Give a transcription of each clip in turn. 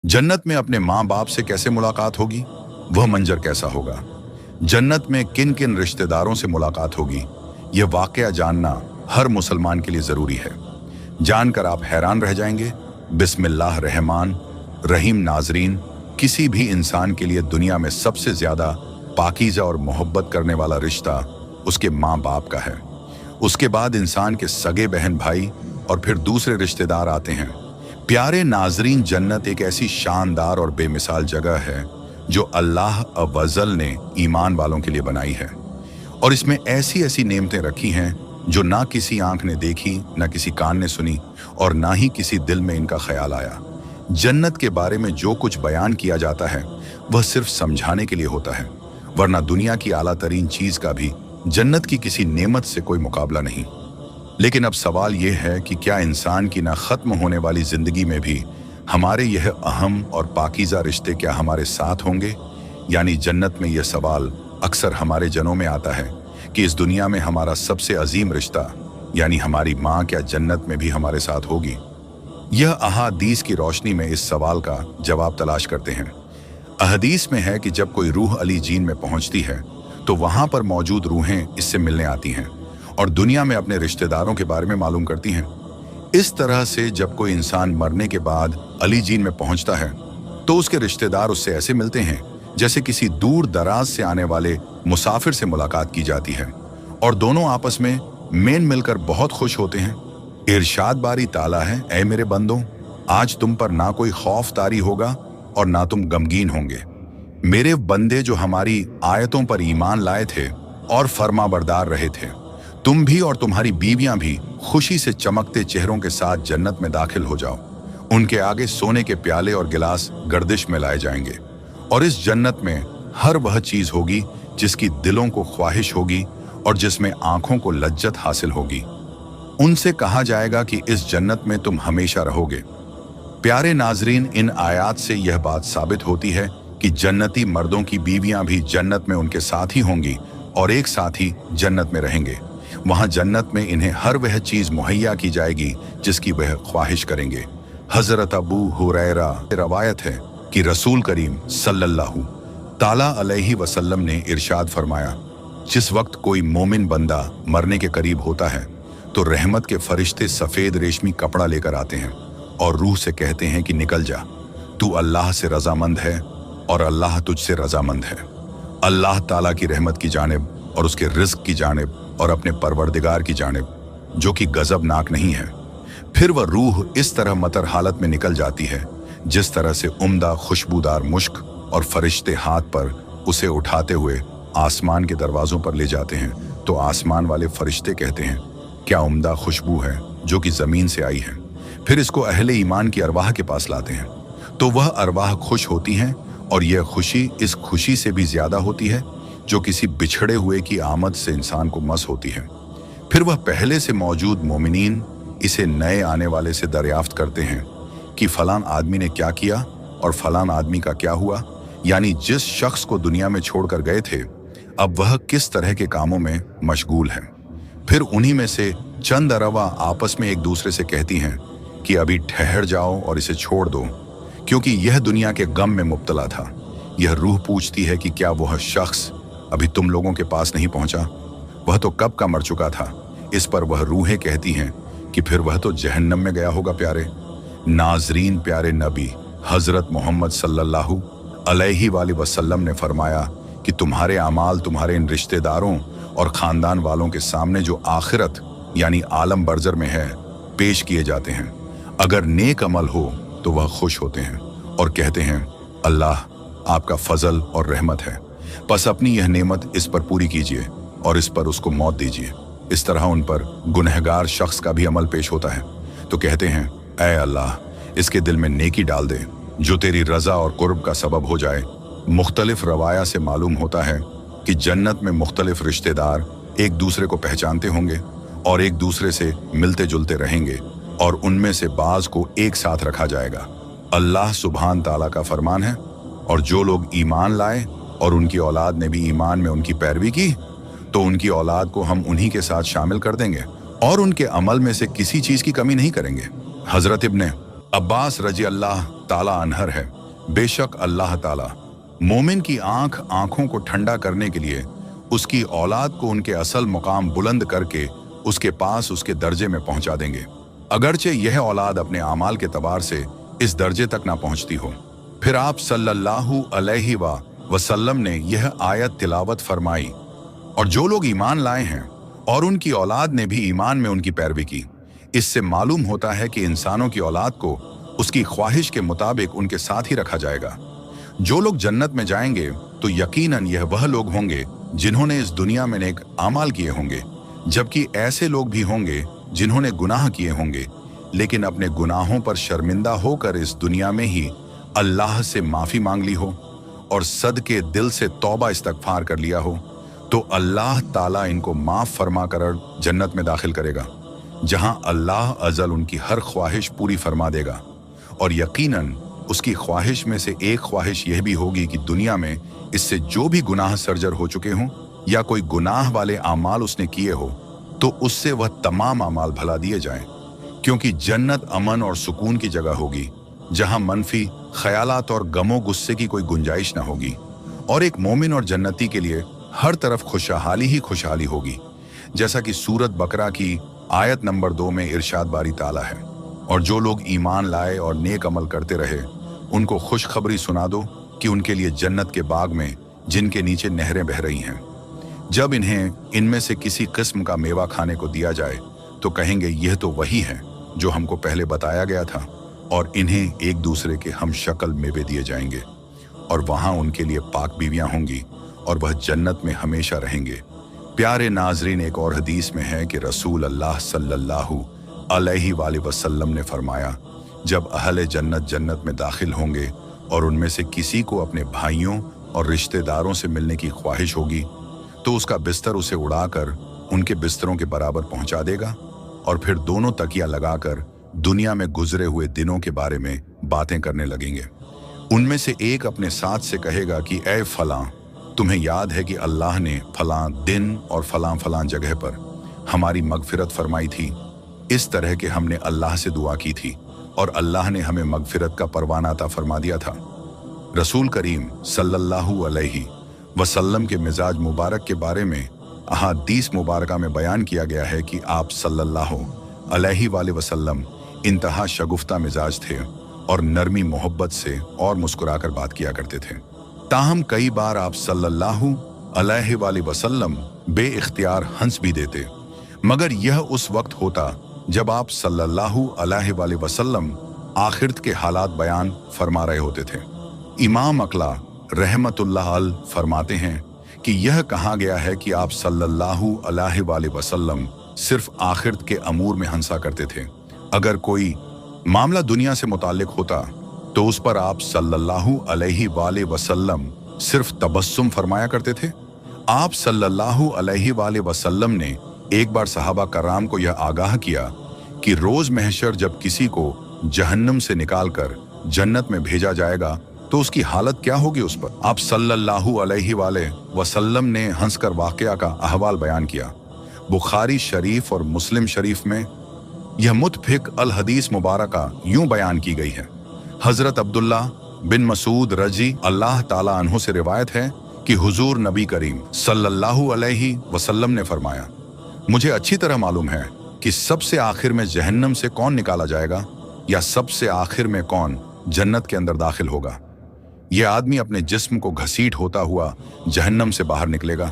जन्नत में अपने माँ बाप से कैसे मुलाकात होगी? वह मंजर कैसा होगा? जन्नत में किन किन रिश्तेदारों से मुलाकात होगी? यह वाकया जानना हर मुसलमान के लिए ज़रूरी है। जानकर आप हैरान रह जाएंगे। बिस्मिल्लाह रहमान रहीम। नाजरीन, किसी भी इंसान के लिए दुनिया में सबसे ज़्यादा पाकीज़ा और मोहब्बत करने वाला रिश्ता उसके माँ बाप का है। उसके बाद इंसान के सगे बहन भाई और फिर दूसरे रिश्तेदार आते हैं। प्यारे नाजरीन, जन्नत एक ऐसी शानदार और बेमिसाल जगह है जो अल्लाह अव्वल ने ईमान वालों के लिए बनाई है, और इसमें ऐसी ऐसी नेमतें रखी हैं जो ना किसी आंख ने देखी, ना किसी कान ने सुनी और ना ही किसी दिल में इनका ख्याल आया। जन्नत के बारे में जो कुछ बयान किया जाता है वह सिर्फ समझाने के लिए होता है, वरना दुनिया की आला तरीन चीज का भी जन्नत की किसी नेमत से कोई मुकाबला नहीं। लेकिन अब सवाल यह है कि क्या इंसान की ना खत्म होने वाली जिंदगी में भी हमारे यह अहम और पाकीज़ा रिश्ते क्या हमारे साथ होंगे? यानी जन्नत में यह सवाल अक्सर हमारे जनों में आता है कि इस दुनिया में हमारा सबसे अजीम रिश्ता यानी हमारी माँ क्या जन्नत में भी हमारे साथ होगी? यह अहादीस की रोशनी में इस सवाल का जवाब तलाश करते हैं। अहदीस में है कि जब कोई रूह अली जीन में पहुंचती है तो वहां पर मौजूद रूहें इससे मिलने आती हैं और दुनिया में अपने रिश्तेदारों के बारे में मालूम करती हैं। इस तरह से जब कोई इंसान मरने के बाद अली जीन में पहुंचता है तो उसके रिश्तेदार उससे ऐसे मिलते हैं जैसे किसी दूर दराज से आने वाले मुसाफिर से मुलाकात की जाती है, और दोनों आपस में मेल मिलकर बहुत खुश होते हैं। इरशाद बारी ताला है, ऐ मेरे बंदों, आज तुम पर ना कोई खौफ तारी होगा और ना तुम गमगीन होंगे। मेरे बंदे जो हमारी आयतों पर ईमान लाए थे और फर्माबरदार रहे थे, तुम भी और तुम्हारी बीवियां भी खुशी से चमकते चेहरों के साथ जन्नत में दाखिल हो जाओ। उनके आगे सोने के प्याले और गिलास गर्दिश में लाए जाएंगे, और इस जन्नत में हर वह चीज होगी जिसकी दिलों को ख्वाहिश होगी और जिसमें आंखों को लज्जत हासिल होगी। उनसे कहा जाएगा कि इस जन्नत में तुम हमेशा रहोगे। प्यारे नाजरीन, इन आयात से यह बात साबित होती है कि जन्नती मर्दों की बीवियां भी जन्नत में उनके साथ ही होंगी और एक साथ ही जन्नत में रहेंगे। वहां जन्नत में इन्हें हर वह चीज मुहैया की जाएगी जिसकी वह ख्वाहिश करेंगे। हजरत अबू हुरैरा रवायत है कि रसूल करीम सल्लल्लाहु ताला अलैहि वसल्लम ने इरशाद फरमाया, जिस वक्त कोई मोमिन बंदा मरने के करीब होता है तो रहमत के फरिश्ते सफेद रेशमी कपड़ा लेकर आते हैं और रूह से कहते हैं कि निकल जा, तू अल्लाह से रजामंद है और अल्लाह तुझसे रजामंद है। अल्लाह ताला की रहमत की जानिब और उसके रिज्क की जानिब और अपने परवरदिगार की जानिब जो कि गजबनाक नहीं है। फिर वह रूह इस तरह मतर हालत में निकल जाती है जिस तरह से उम्दा खुशबूदार मुश्क, और फरिश्ते हाथ पर उसे उठाते हुए आसमान के दरवाजों पर ले जाते हैं तो आसमान वाले फरिश्ते कहते हैं, क्या उम्दा खुशबू है जो कि जमीन से आई है। फिर इसको अहले ईमान की अरवाह के पास लाते हैं तो वह अरवाह खुश होती हैं, और यह खुशी इस खुशी से भी ज्यादा होती है जो किसी बिछड़े हुए की आमद से इंसान को मस होती है। फिर वह पहले से मौजूद मोमिनीन इसे नए आने वाले से दरियाफ्त करते हैं कि फलान आदमी ने क्या किया और फलान आदमी का क्या हुआ, यानी जिस शख्स को दुनिया में छोड़कर गए थे अब वह किस तरह के कामों में मशगूल है। फिर उन्हीं में से चंद अरवा आपस में एक दूसरे से कहती हैं कि अभी ठहर जाओ और इसे छोड़ दो, क्योंकि यह दुनिया के गम में मुब्तला था। यह रूह पूछती है कि क्या वह शख्स अभी तुम लोगों के पास नहीं पहुंचा? वह तो कब का मर चुका था। इस पर वह रूहें कहती हैं कि फिर वह तो जहन्नम में गया होगा। प्यारे नाजरीन, प्यारे नबी हजरत मोहम्मद सल्लल्लाहु अलैहि वसल्लम ने फरमाया कि तुम्हारे अमाल तुम्हारे इन रिश्तेदारों और खानदान वालों के सामने जो आखिरत यानी आलम बरजर में है पेश किए जाते हैं। अगर नेक अमल हो तो वह खुश होते हैं और कहते हैं, अल्लाह आपका फजल और रहमत है, बस अपनी यह नेमत इस पर पूरी कीजिए और इस पर उसको मौत दीजिए। इस तरह उन पर गुनहगार शख्स का भी अमल पेश होता है तो कहते हैं, ऐ अल्लाह इसके दिल में नेकी डाल दे जो तेरी रजा और कुर्ब का सबब हो जाए। मुख्तलिफ रवाया से मालूम होता है कि जन्नत में मुख्तलिफ रिश्तेदार एक दूसरे को पहचानते होंगे और एक दूसरे से मिलते जुलते रहेंगे, और उनमें से बाज को एक साथ रखा जाएगा। अल्लाह सुभान ताला का फरमान है, और जो लोग ईमान लाए और उनकी औलाद ने भी ईमान में उनकी पैरवी की तो उनकी औलाद को हम उन्हीं के साथ शामिल कर देंगे और उनके अमल में से किसी चीज की कमी नहीं करेंगे। हजरत इब्ने अब्बास रजी अल्लाह ताला अनहर है। बेशक अल्लाह ताला मोमिन की आंखों को ठंडा करने के लिए उसकी औलाद को उनके असल मुकाम बुलंद करके उसके पास उसके दर्जे में पहुंचा देंगे, अगरचे यह औलाद अपने आमाल के तबार से इस दर्जे तक ना पहुंचती हो। फिर आप सल्लल्लाहु अलैहि वसल्लम ने यह आयत तिलावत फरमाई, और जो लोग ईमान लाए हैं और उनकी औलाद ने भी ईमान में उनकी पैरवी की, इससे मालूम होता है कि इंसानों की औलाद को उसकी ख्वाहिश के मुताबिक उनके साथ ही रखा जाएगा। जो लोग जन्नत में जाएंगे तो यकीनन यह वह लोग होंगे जिन्होंने इस दुनिया में नेक आमाल किए होंगे, जबकि ऐसे लोग भी होंगे जिन्होंने गुनाह किए होंगे लेकिन अपने गुनाहों पर शर्मिंदा होकर इस दुनिया में ही अल्लाह से माफी मांग ली हो और सदके दिल से तौबा इस्तगफार कर लिया हो, तो अल्लाह ताला इनको माफ फरमा कर जन्नत में दाखिल करेगा, जहां अल्लाह अजल उनकी हर ख्वाहिश पूरी फरमा देगा। और यकीनन उसकी ख्वाहिश में से एक ख्वाहिश यह भी होगी कि दुनिया में इससे जो भी गुनाह सर्जर हो चुके हों या कोई गुनाह वाले आमाल उसने किए हो, तो उससे वह तमाम आमाल भला दिए जाएं, क्योंकि जन्नत अमन और सुकून की जगह होगी जहां मनफी ख्यालात और गमो गुस्से की कोई गुंजाइश ना होगी। और एक मोमिन और जन्नती के लिए हर तरफ खुशहाली ही खुशहाली होगी, जैसा कि सूरत बकरा की आयत नंबर 2 में इरशाद बारी ताला है, और जो लोग ईमान लाए और नेक अमल करते रहे उनको खुशखबरी सुना दो कि उनके लिए जन्नत के बाग में जिनके नीचे नहरें बह रही हैं। जब इन्हें इनमें से किसी किस्म का मेवा खाने को दिया जाए तो कहेंगे यह तो वही है जो हमको पहले बताया गया था, और इन्हें एक दूसरे के हम शक्ल मेवे दिए जाएंगे, और वहां उनके लिए पाक बीवियां होंगी और वह जन्नत में हमेशा रहेंगे। प्यारे नाजरीन, एक और हदीस में है कि रसूल अल्लाह सल्लल्लाहु अलैहि वसल्लम ने फरमाया, जब अहले जन्नत जन्नत में दाखिल होंगे और उनमें से किसी को अपने भाइयों और रिश्तेदारों से मिलने की ख्वाहिश होगी तो उसका बिस्तर उसे उड़ाकर उनके बिस्तरों के बराबर पहुंचा देगा, और फिर दोनों तकिया लगाकर दुनिया में गुजरे हुए दिनों के बारे में बातें करने लगेंगे। उनमें से एक अपने साथ से कहेगा कि ऐ फलां, तुम्हें याद है कि अल्लाह ने फलां दिन और फलां फलां जगह पर हमारी मगफिरत फरमाई थी, इस तरह के हमने अल्लाह से दुआ की थी और अल्लाह ने हमें मगफिरत का परवाना अता फरमा दिया था। रसूल करीम सल्लल्लाहु अलैहि वसल्लम के मिजाज मुबारक के बारे में अहादीस मुबारका में बयान किया गया है कि आप सल्लल्लाहु अलैहि वसल्लम इंतहा शगुफ्ता मिजाज थे और नरमी मोहब्बत से और मुस्कुराकर बात किया करते थे। ताहम कई बार आप सल्लल्लाहु अलैहि वसल्लम बेइख्तियार हंस भी देते, मगर यह उस वक्त होता जब आप सल्लल्लाहु अलैहि वसल्लम आखिरत के हालात बयान फरमा रहे होते थे। इमाम अकला रहमतुल्लाह अल फरमाते हैं कि यह कहा गया है कि आप सल्लल्लाहु अलैहि वसल्लम सिर्फ आखिरत के अमूर में हंसा करते थे। अगर कोई मामला दुनिया से मुताल्लिक होता तो उस पर आप सल्लल्लाहु अलैहि वसल्लम सिर्फ तबस्सुम फरमाया करते थे। आप सल्लल्लाहु अलैहि वसल्लम ने एक बार सहाबा कराम को यह आगाह किया कि रोज महशर जब किसी को जहन्नम से निकालकर जन्नत में भेजा जाएगा तो उसकी हालत क्या होगी उस पर। आप सल्लल्लाहु अलैहि वसल्लम ने हंसकर वाकया का अहवाल बयान किया। बुखारी शरीफ और मुस्लिम शरीफ में यह मुतफिक अल हदीस मुबारका यूं बयान की गई है। हजरत अब्दुल्ला बिन मसूद रजी अल्लाह ताला अन्हु से रिवायत है कि हुजूर नबी करीम सल्लल्लाहु अलैहि वसल्लम ने फरमाया, मुझे अच्छी तरह मालूम है कि सबसे आखिर में जहन्नम से कौन निकाला जाएगा या सबसे आखिर में कौन जन्नत के अंदर दाखिल होगा। यह आदमी अपने जिस्म को घसीट होता हुआ जहन्नम से बाहर निकलेगा,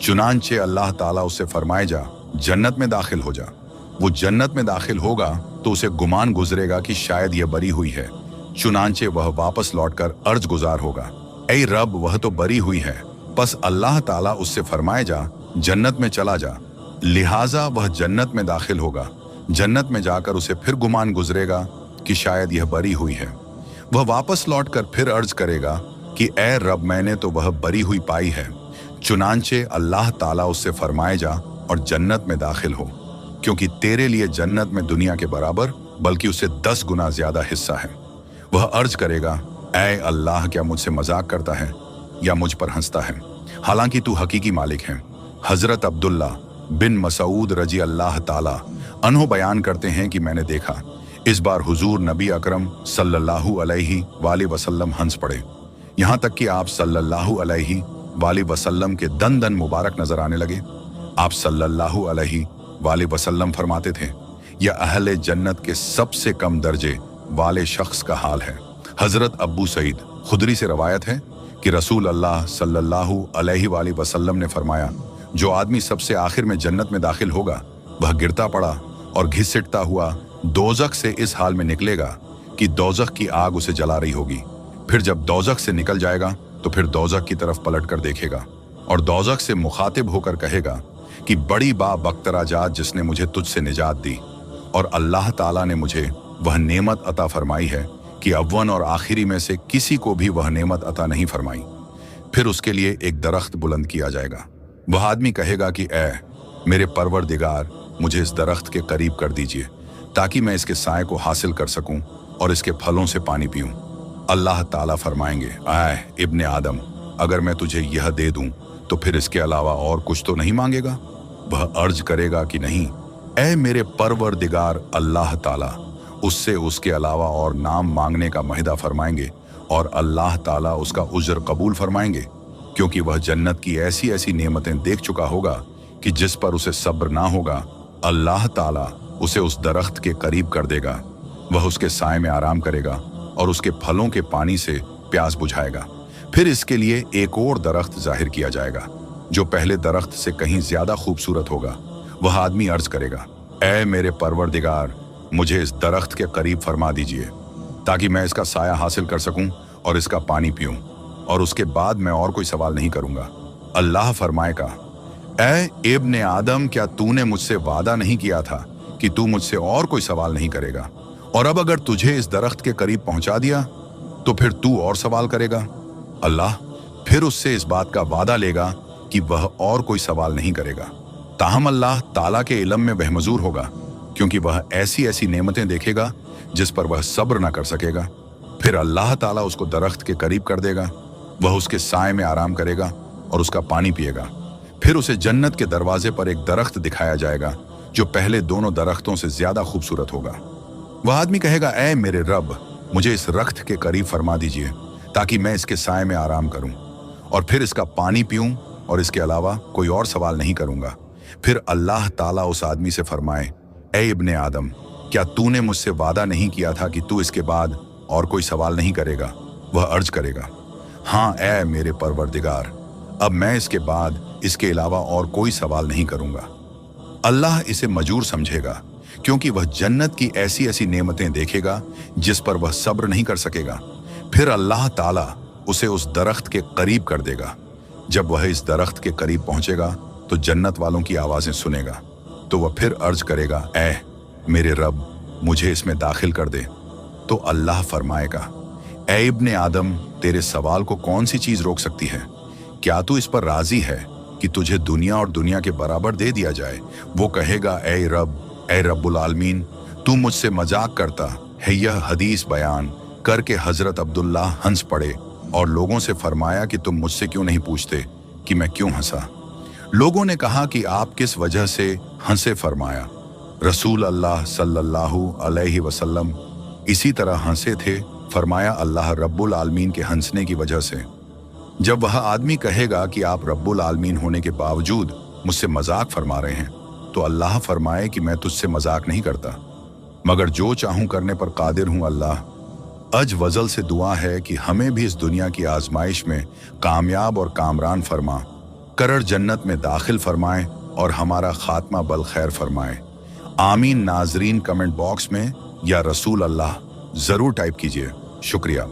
चुनांचे अल्लाह ताला उससे फरमाए जा जन्नत में दाखिल हो जा। वो जन्नत में दाखिल होगा तो उसे गुमान गुजरेगा कि शायद यह बरी हुई है, चुनांचे वह वापस लौटकर अर्ज गुजार होगा, ऐ रब वह तो बरी हुई है। बस अल्लाह ताला उससे फरमाए जा जन्नत में चला जा, लिहाजा वह जन्नत में दाखिल होगा। जन्नत में जाकर उसे फिर गुमान गुजरेगा कि शायद यह बरी हुई है। वह वापस लौटकर फिर अर्ज करेगा कि ऐ रब मैंने तो वह बरी हुई पाई है, चुनांचे अल्लाह ताला उससे फरमाए जा और जन्नत में दाखिल हो, क्योंकि तेरे लिए जन्नत में दुनिया के बराबर बल्कि उससे 10 गुना ज्यादा हिस्सा है। वह अर्ज करेगा, ऐ अल्लाह क्या मुझसे मजाक करता है या मुझ पर हंसता है, हालांकि तू हकीकी मालिक है। हजरत अब्दुल्ला बिन मसूद रजी अल्लाह ताला अन्हो बयान करते हैं कि मैंने देखा इस बार हुजूर नबी अकरम सल्लल्लाहु अलैहि वसल्लम हंस पड़े, यहाँ तक कि आप सल्लल्लाहु अलैहि वसल्लम के दन दन मुबारक नजर आने लगे। आप सल्लल्लाहु अलैहि वसल्लम फरमाते थे, यह अहले जन्नत के सबसे कम दर्जे वाले शख्स का हाल है। हजरत अब्बू सईद खुदरी से रवायत है कि रसूल अल्लाह सल्लल्लाहु अलैहि वसल्लम ने फरमाया, जो आदमी सबसे आखिर में जन्नत में दाखिल होगा वह गिरता पड़ा और घिसटता हुआ दोजख से इस हाल में निकलेगा कि दोजख की आग उसे जला रही होगी। फिर जब दोजख से निकल जाएगा तो फिर दोजख की तरफ पलट कर देखेगा और दोजख से मुखातिब होकर कहेगा कि बड़ी बख्तरा जात जिसने मुझे तुझसे निजात दी, और अल्लाह ताला ने मुझे वह नेमत अता फरमाई है कि अव्वन और आखिरी में से किसी को भी वह नेमत अता नहीं फरमाई। फिर उसके लिए एक दरख्त बुलंद किया जाएगा। वह आदमी कहेगा कि ऐ मेरे परवरदिगार, मुझे इस दरख्त के करीब कर दीजिए ताकि मैं इसके साए को हासिल कर सकूं और इसके फलों से पानी पीऊं। अल्लाह ताला फरमाएंगे, ऐ इब्ने आदम, अगर मैं तुझे यह दे दूं तो फिर इसके अलावा और कुछ तो नहीं मांगेगा? वह अर्ज करेगा कि नहीं, ऐ मेरे परवरदिगार अल्लाह ताला। उससे उसके अलावा और नाम मांगने का महिदा फरमाएंगे और अल्लाह ताला उसका उज्र कबूल फरमाएंगे, क्योंकि वह जन्नत की ऐसी ऐसी नेमतें देख चुका होगा कि जिस पर उसे सब्र ना होगा, अल्लाह ताला उसे उस दरख्त के करीब कर देगा। वह उसके साए में आराम करेगा और उसके फलों के पानी से प्यास बुझाएगा। फिर इसके लिए एक और दरख्त जाहिर किया जाएगा जो पहले दरख्त से कहीं ज्यादा खूबसूरत होगा। वह आदमी अर्ज करेगा, ऐ मेरे परवरदिगार, मुझे इस दरख्त के करीब फरमा दीजिए ताकि मैं इसका साया हासिल कर सकूं और इसका पानी पीऊं, और उसके बाद मैं और कोई सवाल नहीं करूंगा। अल्लाह फरमाएगा, ऐ इब्ने आदम, क्या तूने मुझसे वादा नहीं किया था कि तू मुझसे और कोई सवाल नहीं करेगा? और अब अगर तुझे इस दरख्त के करीब पहुंचा दिया तो फिर तू और सवाल करेगा। अल्लाह फिर उससे इस बात का वादा लेगा कि वह और कोई सवाल नहीं करेगा। ताहम अल्लाह ताला के इल्म में बेहमजूर होगा, क्योंकि वह ऐसी ऐसी नेमतें देखेगा जिस पर वह सब्र ना कर सकेगा। फिर अल्लाह ताला उसको दरख्त के करीब कर देगा। वह उसके साए में आराम करेगा और उसका पानी पिएगा। फिर उसे जन्नत के दरवाजे पर एक दरख्त दिखाया जाएगा जो पहले दोनों दरख्तों से ज्यादा खूबसूरत होगा। वह आदमी कहेगा, ऐ मेरे रब, मुझे इस रख्त के करीब फरमा दीजिए ताकि मैं इसके साए में आराम करूं और फिर इसका पानी पीऊं और इसके अलावा कोई और सवाल नहीं करूंगा। फिर अल्लाह ताला उस आदमी से फरमाए, ऐ इब्ने आदम, क्या तूने मुझसे वादा नहीं किया था कि तू इसके बाद और कोई सवाल नहीं करेगा? वह अर्ज करेगा, हाँ ऐ मेरे परवरदिगार, अब मैं इसके बाद इसके अलावा और कोई सवाल नहीं करूंगा। अल्लाह इसे मजूर समझेगा, क्योंकि वह जन्नत की ऐसी ऐसी नेमतें देखेगा जिस पर वह सब्र नहीं कर सकेगा। फिर अल्लाह ताला उसे उस दरख्त के करीब कर देगा। जब वह इस दरख्त के करीब पहुंचेगा तो जन्नत वालों की आवाजें सुनेगा। तो वह फिर अर्ज करेगा, ऐ मेरे रब, मुझे इसमें दाखिल कर दे। तो अल्लाह फरमाएगा, ऐ इब्ने आदम, तेरे सवाल को कौन सी चीज रोक सकती है? क्या तू इस पर राजी है कि तुझे दुनिया और दुनिया के बराबर दे दिया जाए? वो कहेगा, ऐ रब्बुल आलमीन, तू मुझसे मजाक करता है। यह हदीस बयान करके हजरत अब्दुल्ला हंस पड़े और लोगों से फरमाया कि तुम मुझसे क्यों नहीं पूछते कि मैं क्यों हंसा? लोगों ने कहा कि आप किस वजह से हंसे? फरमाया, रसूल अल्लाह सल्लल्लाहु अलैहि वसल्लम इसी तरह हंसे थे। फरमाया, अल्लाह रब्बुल आलमीन के हंसने की वजह से। जब वह आदमी कहेगा कि आप रब्बुल आलमीन होने के बावजूद मुझसे मजाक फरमा रहे हैं, तो अल्लाह फरमाए कि मैं तुझसे मजाक नहीं करता, मगर जो चाहूं करने पर कादिर हूं। अल्लाह अज वजल से दुआ है कि हमें भी इस दुनिया की आजमाइश में कामयाब और कामरान फरमा कर जन्नत में दाखिल फरमाए और हमारा खात्मा बल खैर फरमाए। आमीन। नाजरीन, कमेंट बॉक्स में या रसूल अल्लाह जरूर टाइप कीजिए। शुक्रिया।